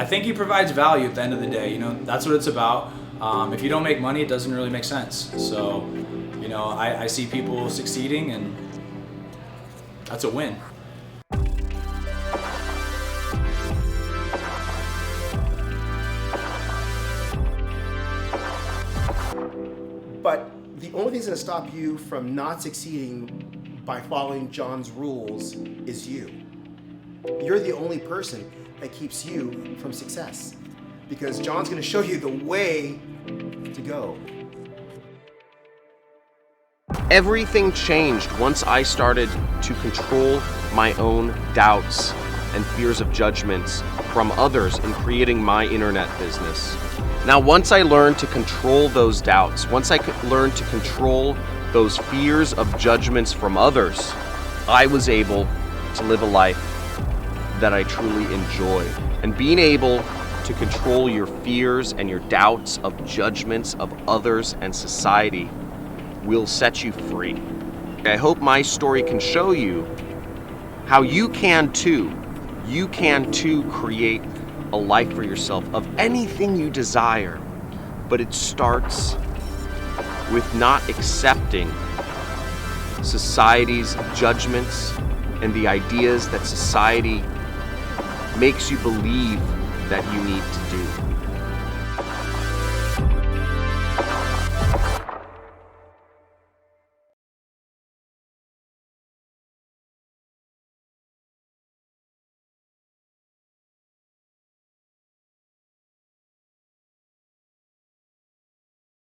think he provides value at the end of the day. You know, that's what it's about. If you don't make money, it doesn't really make sense. So, you know, I see people succeeding, and that's a win. But the only thing that's going to stop you from not succeeding by following John's rules is you. You're the only person that keeps you from success, because John's going to show you the way to go. Everything changed once I started to control my own doubts and fears of judgments from others in creating my internet business. Now, once I learned to control those doubts, once I learned to control those fears of judgments from others, I was able to live a life that I truly enjoy. And being able to control your fears and your doubts of judgments of others and society will set you free. I hope my story can show you how you can too create a life for yourself of anything you desire. But it starts with not accepting society's judgments and the ideas that society makes you believe that you need to do.